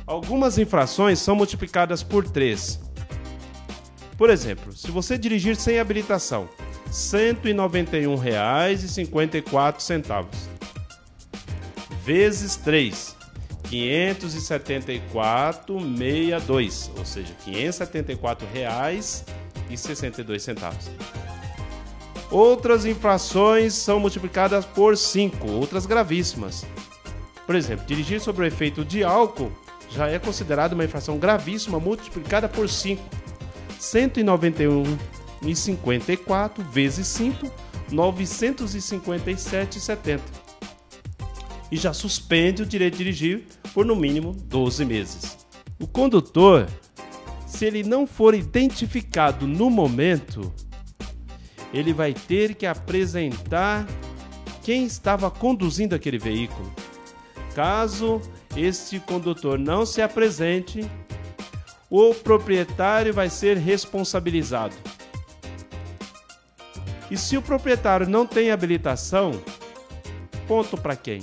Algumas infrações são multiplicadas por 3. Por exemplo, se você dirigir sem habilitação, R$ 191,54. Vezes 3, 574,62, ou seja, R$ 574,62. Outras infrações são multiplicadas por 5, outras gravíssimas. Por exemplo, dirigir sob o efeito de álcool já é considerado uma infração gravíssima multiplicada por 5. 191,54 vezes 5, 957,70. E já suspende o direito de dirigir por no mínimo 12 meses. O condutor, se ele não for identificado no momento, ele vai ter que apresentar quem estava conduzindo aquele veículo. Caso este condutor não se apresente, o proprietário vai ser responsabilizado. E se o proprietário não tem habilitação, ponto para quem?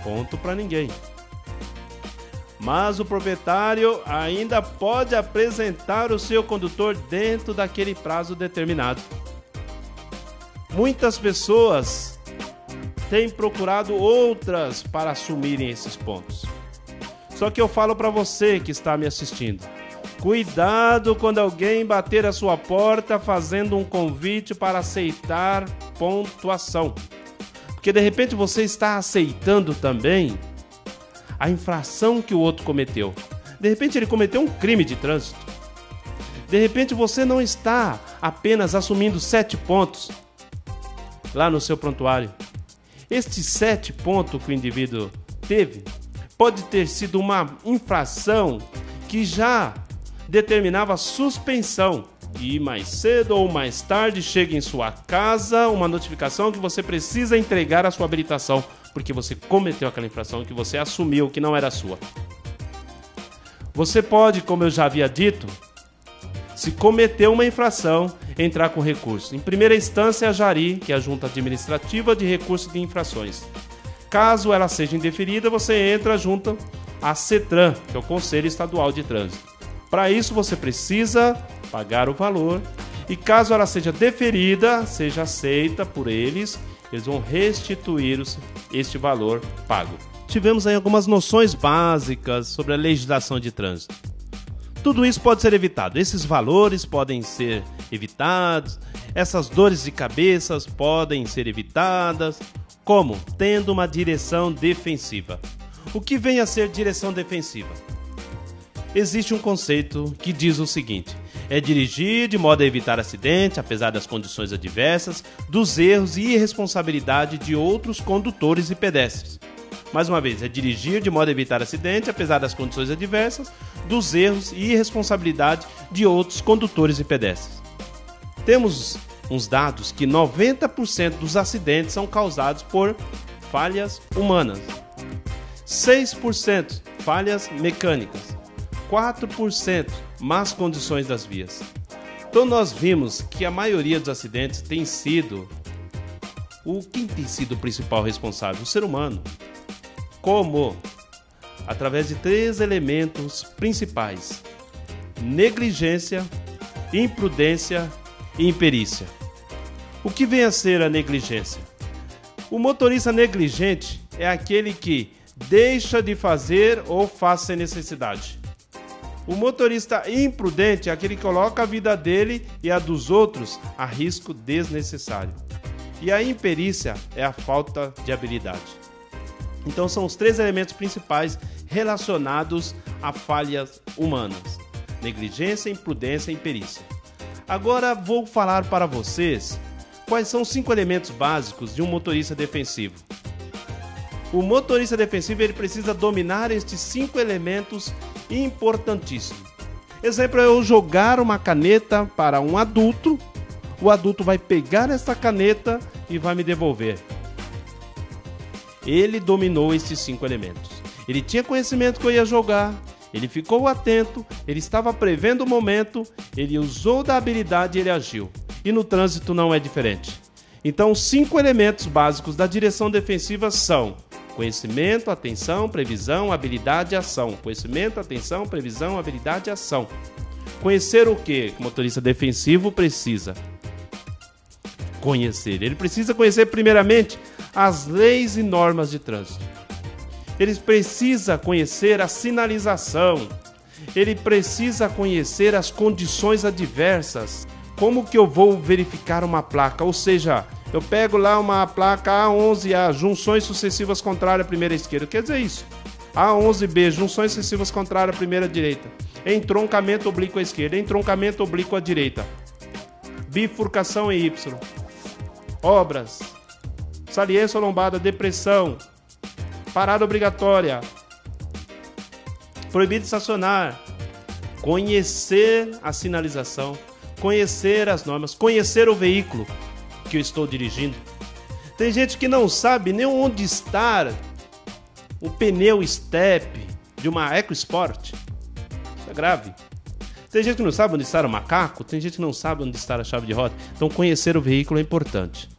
Ponto para ninguém. Mas o proprietário ainda pode apresentar o seu condutor dentro daquele prazo determinado. Muitas pessoas têm procurado outras para assumirem esses pontos. Só que eu falo para você que está me assistindo: cuidado quando alguém bater a sua porta fazendo um convite para aceitar pontuação. Porque de repente você está aceitando também a infração que o outro cometeu. De repente ele cometeu um crime de trânsito. De repente você não está apenas assumindo 7 pontos lá no seu prontuário. Estes 7 pontos que o indivíduo teve pode ter sido uma infração que já determinava suspensão. E mais cedo ou mais tarde chega em sua casa uma notificação que você precisa entregar a sua habilitação, porque você cometeu aquela infração que você assumiu que não era sua. Você pode, como eu já havia dito, se cometeu uma infração, entrar com recurso. Em primeira instância, a JARI, que é a Junta Administrativa de Recursos de Infrações. Caso ela seja indeferida, você entra junto à CETRAN, que é o Conselho Estadual de Trânsito. Para isso, você precisa pagar o valor e caso ela seja deferida, seja aceita por eles, eles vão restituir este valor pago. Tivemos aí algumas noções básicas sobre a legislação de trânsito. Tudo isso pode ser evitado, esses valores podem ser evitados, essas dores de cabeça podem ser evitadas. Como? Tendo uma direção defensiva. O que vem a ser direção defensiva? Existe um conceito que diz o seguinte: é dirigir de modo a evitar acidente, apesar das condições adversas, dos erros e irresponsabilidade de outros condutores e pedestres. Mais uma vez, é dirigir de modo a evitar acidente, apesar das condições adversas, dos erros e irresponsabilidade de outros condutores e pedestres. Temos uns dados que 90% dos acidentes são causados por falhas humanas, 6% falhas mecânicas, 4% más condições das vias. Então nós vimos que a maioria dos acidentes tem sido quem tem sido o principal responsável? O ser humano. Como? Através de 3 elementos principais: negligência, imprudência e imperícia. O que vem a ser a negligência? O motorista negligente é aquele que deixa de fazer ou faz sem necessidade. O motorista imprudente é aquele que coloca a vida dele e a dos outros a risco desnecessário. E a imperícia é a falta de habilidade. Então são os 3 elementos principais relacionados a falhas humanas: negligência, imprudência e imperícia. Agora vou falar para vocês quais são os 5 elementos básicos de um motorista defensivo. O motorista defensivo ele precisa dominar estes 5 elementos importantíssimos. Exemplo, eu jogar uma caneta para um adulto, o adulto vai pegar essa caneta e vai me devolver. Ele dominou esses 5 elementos. Ele tinha conhecimento que eu ia jogar, ele ficou atento, ele estava prevendo o momento, ele usou da habilidade e ele agiu. E no trânsito não é diferente. Então, os 5 elementos básicos da direção defensiva são Conhecimento, atenção, previsão, habilidade e ação. Conhecimento, atenção, previsão, habilidade e ação. Conhecer o que o motorista defensivo precisa conhecer? Ele precisa conhecer primeiramente as leis e normas de trânsito. Ele precisa conhecer a sinalização. Ele precisa conhecer as condições adversas. Como que eu vou verificar uma placa? Ou seja, eu pego lá uma placa A11A, junções sucessivas contrárias à primeira esquerda. Quer dizer isso. A11B, junções sucessivas contrárias à primeira direita. Entroncamento oblíquo à esquerda, entroncamento oblíquo à direita. Bifurcação em Y. Obras. Saliência lombada, depressão. Parada obrigatória. Proibido estacionar. Conhecer a sinalização. Conhecer as normas. Conhecer o veículo que eu estou dirigindo. Tem gente que não sabe nem onde está o pneu step de uma EcoSport. Isso é grave. Tem gente que não sabe onde está o macaco. Tem gente que não sabe onde está a chave de roda. Então conhecer o veículo é importante.